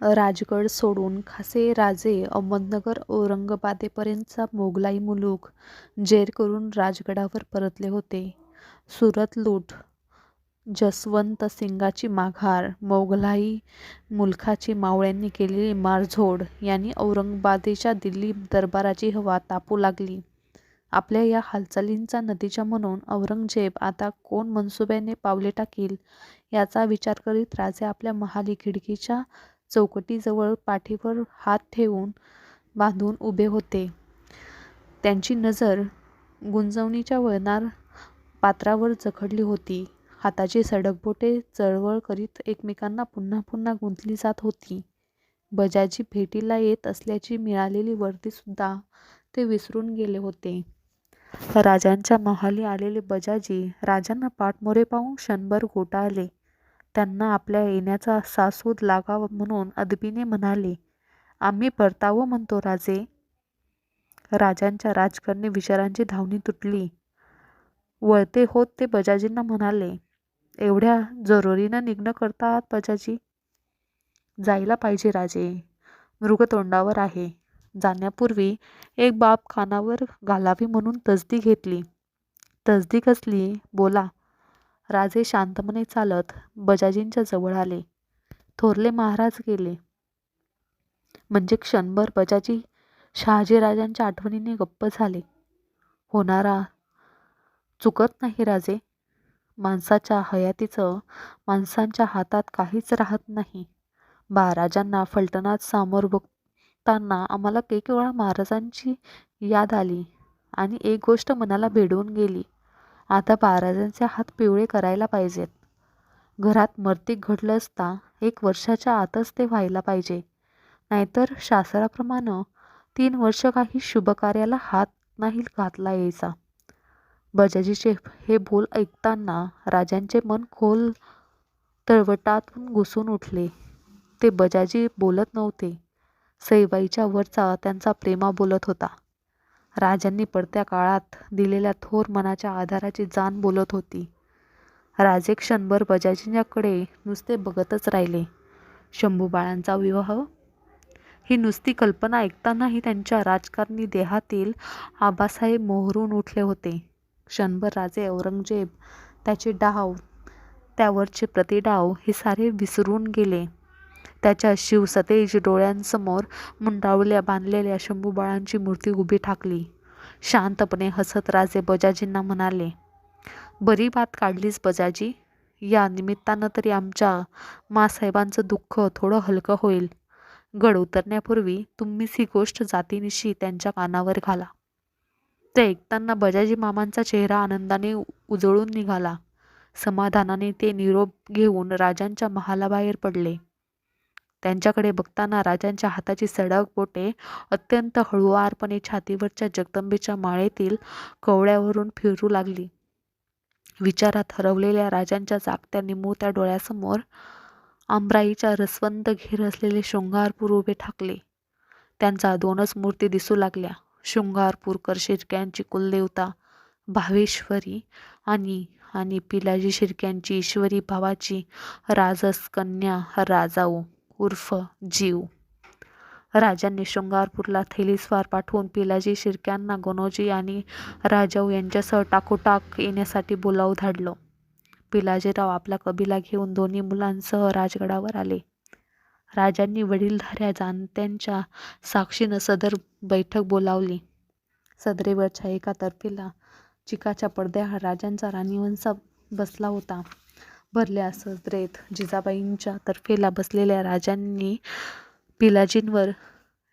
राजगड सोडून खासे राजे अहमदनगर औरंगाबादेपर्यंतचा मोगलाई मुलूक जेर करून राजगडावर परतले होते. सुरत लूट, जसवंत सिंगाची माघार, मोगलाई मुलखाची मावळ्यांनी केलेली मारझोड यांनी औरंगाबादेच्या दिल्ली दरबाराची हवा तापू लागली. आपल्या या हालचालींचा नतीजा म्हणून औरंगजेब आता कोण मनसुब्याने पावले टाकील याचा विचार करीत राजे आपल्या महाली खिडकीच्या चौकटीजवळ पाठीवर हात ठेवून बांधून उभे होते. त्यांची नजर गुंजवणीच्या वळणार पात्रावर जखडली होती. हाताची सडक बोटे चळवळ करीत एकमेकांना पुन्हा पुन्हा गुंतली जात होती. बजाजी भेटीला येत असल्याची मिळालेली वर्दीसुद्धा ते विसरून गेले होते. राजांच्या महाली आलेले बजाजी राजांना पाठमोरे पाहून क्षणभर गोटाळले. त्यांना आपल्या येण्याचा सासूद लागावा म्हणून अदबीने म्हणाले, "आम्ही परतावं म्हणतो राजे." राजांच्या राजकारणी विचारांची धावणी तुटली. वळते होत ते बजाजींना म्हणाले, "एवढ्या जरुरीनं निघणं करता आहात बजाजी?" "जायला पाहिजे राजे, मृगतोंडावर आहे." जाण्यापूर्वी एक बाब कानावर घालावी म्हणून तसदी घेतली. "तसदी कसली? बोला." राजे शांतपणे चालत बजाजींच्या जवळ आले. थोरले महाराज गेले म्हणजे क्षणभर बजाजी शहाजीराजांच्या आठवणीने गप्प झाले. होणारा चुकत नाही राजे. माणसाच्या हयातीचं माणसांच्या हातात काहीच राहत नाही. महाराजांना फलटणात सामोर बघताना आम्हाला एक वेळा महाराजांची याद आली आणि एक गोष्ट मनाला भेडून गेली. आता महाराजांचे हात पिवळे करायला पाहिजेत. घरात मर्तिक घडलं असता 1 वर्षाच्या आतच ते व्हायला पाहिजे. नाहीतर शास्त्राप्रमाणे 3 वर्ष काही शुभकार्याला हात नाही घातला यायचा. बजाजीचे हे बोल ऐकताना राजांचे मन खोल तळवटातून घुसून उठले. ते बजाजी बोलत नव्हते. सईबाईच्या वरचा त्यांचा प्रेमा बोलत होता. राजांनी पडत्या काळात दिलेल्या थोर मनाच्या आधाराची जाण बोलत होती. राजे क्षणभर बजाजींच्याकडे नुसते बघतच राहिले. शंभूबाळांचा विवाह ही नुसती कल्पना ऐकतानाही त्यांच्या राजकारणी देहातील आबासाहेब मोहरून उठले होते. क्षणभर राजे औरंगजेब, त्याचे डाव, त्यावरचे प्रतिडाव हे सारे विसरून गेले. त्याच्या शिवसतेज डोळ्यांसमोर मुंडावल्या बांधलेल्या शंभूबाळांची मूर्ती उभी ठाकली. शांतपणे हसत राजे बजाजींना म्हणाले, "बरी बात काढलीस बजाजी. या निमित्तानं तरी आमच्या माँसाहेबांचं दुःख थोडं हलकं होईल. गड उतरण्यापूर्वी तुम्हीच ही गोष्ट जातीनिशी त्यांच्या कानावर घाला." ते ऐकताना बजाजी मामांचा चेहरा आनंदाने उजळून निघाला. समाधानाने ते निरोप घेऊन राजांच्या महालाबाहेर पडले. त्यांच्याकडे बघताना राजांच्या हाताची सडक बोटे अत्यंत हळुवारपणे छातीवरच्या जगदंबेच्या माळेतील कवड्यावरून फिरू लागली. विचारात हरवलेल्या राजांच्या जागत्या निमुळत्या डोळ्यासमोर आंब्राईच्या रसवंत घेर असलेले शृंगारपूर उभे ठाकले. त्यांचा 2च मूर्ती दिसू लागल्या. शृंगारपूरकर शिर्क्यांची कुलदेवता भावेश्वरी आणि पिलाजी शिर्क्यांची ईश्वरी भावाची राजस कन्या राजाऊ उर्फ जीव. राजांनी शृंगारपूरला थैलीस्वार पाठवून पिलाजी शिर्क्यांना गणोजी आणि राजाऊ यांच्यासह टाकोटाक येण्यासाठी बोलावून धाडलं. पिलाजीराव आपला कबिला घेऊन 2 मुलांसह राजगडावर आले. राजांनी वडीलधाऱ्या जाणत्यांच्या साक्षीनं सदर बैठक बोलावली. सदरेवरच्या एका तर्फेला चिकाच्या पडद्याआड राजांचा राणीवंश बसला होता. भरल्या सदरेत जिजाबाईंच्या तर्फेला बसलेल्या राजांनी पिलाजींवर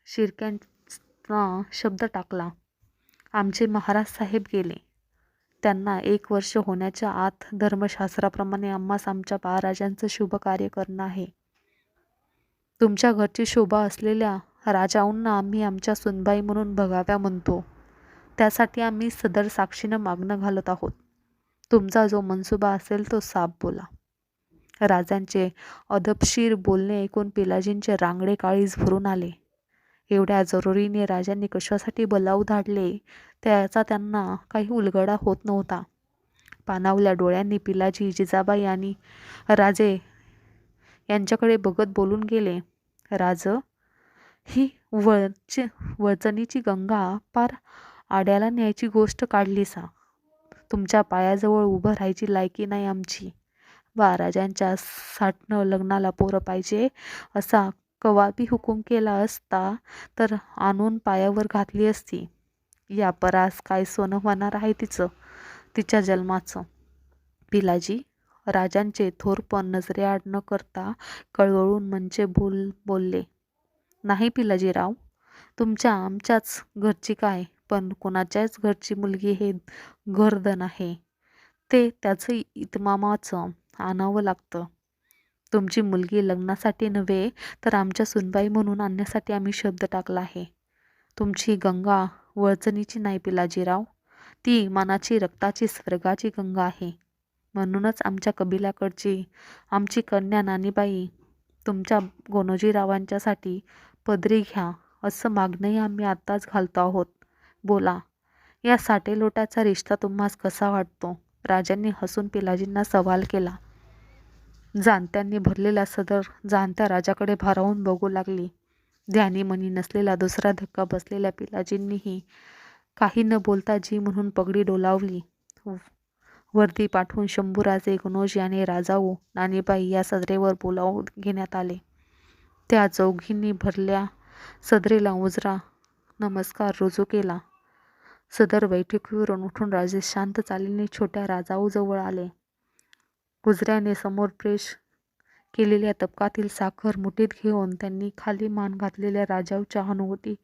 शिर्क्यांना शब्द टाकला, "आमचे महाराज साहेब गेले. त्यांना 1 वर्ष होण्याच्या आत धर्मशास्त्राप्रमाणे आम्हास आमच्या बाळराजांचं शुभ कार्य करणं आहे. तुमच्या घरची शोभा असलेल्या राजाऊंना आम्ही आमच्या सुनबाई म्हणून बघाव्या म्हणतो. त्यासाठी आम्ही सदर साक्षीनं मागणं घालत आहोत. तुमचा जो मनसुबा असेल तो साफ बोला." राजांचे अदबशीर बोलणे ऐकून पिलाजींचे रांगडे काळीज भरून आले. एवढ्या जरुरीने राजांनी कशासाठी बोलावून धाडले त्याचा त्यांना काही उलगडा होत नव्हता. पाणावल्या डोळ्यांनी पिलाजी, जिजाबाई आणि राजे यांच्याकडे बघत बोलून गेले, राज, ही वळचणीची गंगा पार आड्याला न्यायची गोष्ट काढली सा. तुमच्या पायाजवळ उभं राहायची लायकी नाही आमची. वा राजांच्या साठनं लग्नाला पोरं पाहिजे असा कवाबी हुकूम केला असता तर आणून पायावर घातली असती. या परास काय सोनं होणार आहे तिच्या जन्माचं. पिलाजी, राजांचे थोरपण नजरेआड न करता कळवळून म्हणजे बोलले. नाही पिलाजीराव, तुमच्या आमच्याच घरची काय, पण कोणाच्याच घरची मुलगी हे घरधन आहे. ते त्याचं इतमामाचं आणावं लागतं. तुमची मुलगी लग्नासाठी नव्हे तर आमच्या सुनबाई म्हणून आणण्यासाठी आम्ही शब्द टाकला आहे. तुमची गंगा वळचणीची नाही पिलाजीराव, ती मनाची रक्ताची स्वर्गाची गंगा आहे. म्हणूनच आमच्या कबिलाकडची आमची कन्या नानीबाई तुमच्या गोनोजीरावांच्यासाठी पदरी घ्या असं मागणंही आम्ही आत्ताच घालतो आहोत. बोला, या साटेलोटाचा रिश्ता तुम्हास कसा वाटतो? राजांनी हसून पिलाजींना सवाल केला. जाणत्यांनी भरलेल्या सदर जाणत्या राजाकडे भारावून बघू लागली. ध्यानी मनी नसलेला दुसरा धक्का बसलेल्या पिलाजींनीही काही न बोलता जी म्हणून पगडी डोलावली. वर्दी पाठवून शंभूराजे, गणोजी आणि राजाऊ नानीबाई या सदरेवर बोलावून घेण्यात आले. त्या चौघींनी भरल्या सदरेला उजरा नमस्कार रुजू केला. सदर बैठकीवरून उठून राजे शांत चालीने छोट्या राजाऊजवळ आले. गुजऱ्याने समोर प्रेस केलेल्या तबकातील साखर मुठीत घेऊन त्यांनी खाली मान घातलेल्या राजाऊच्या हनुवटी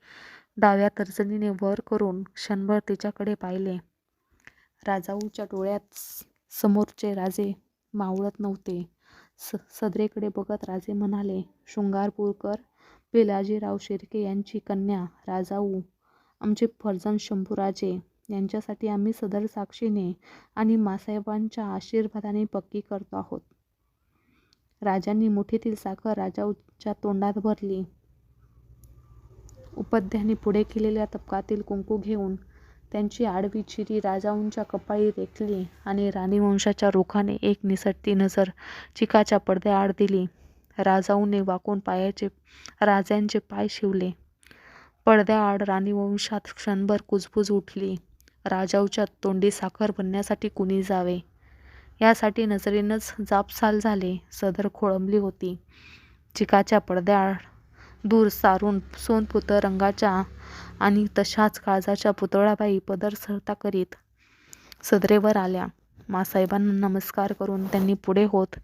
डाव्या तर्जनीने वर करून क्षणभर तिच्याकडे पाहिले. राजाऊच्या डोळ्यात समोरचे राजे मावळत नव्हते. सदरेकडे बघत राजे म्हणाले, शृंगारपूरकर पिलाजीराव शिर्के यांची कन्या राजाऊ, आमचे फर्जंद शंभूराजे यांच्यासाठी आम्ही सदर साक्षीने आणि मासाहेबांच्या आशीर्वादाने पक्की करतो आहोत. राजांनी मुठीतील साखर राजाऊच्या तोंडात भरली. उपाध्यायांनी पुढे केलेल्या तबकातील कुंकू घेऊन त्यांची आडवी चिरी राजाऊंच्या कपाळी रेखली आणि राणीवंशाच्या रुखाने एक निसटती नजर चिकाच्या पडद्याआड दिली. राजाऊने वाकून राजांचे पाय शिवले. पडद्याआड राणीवंशात क्षणभर कुजबूज उठली. राजाऊच्या तोंडी साखर भरण्यासाठी कुणी जावे यासाठी नजरेनंच जापसाल झाले. सदर खोळंबली होती. चिकाच्या पडद्याआड दूर सारून सोनपुत रंगाच्या आणि तशाच काळजाच्या पुतळाबाई पदर सरता करीत सदरेवर आल्या. मासाहेबांना नमस्कार करून त्यांनी पुढे होत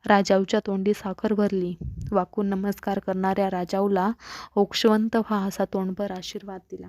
राजाऊच्या तोंडी साखर भरली. वाकून नमस्कार करणाऱ्या राजाऊला ओक्षवंत व्हा असा तोंडभर आशीर्वाद दिला.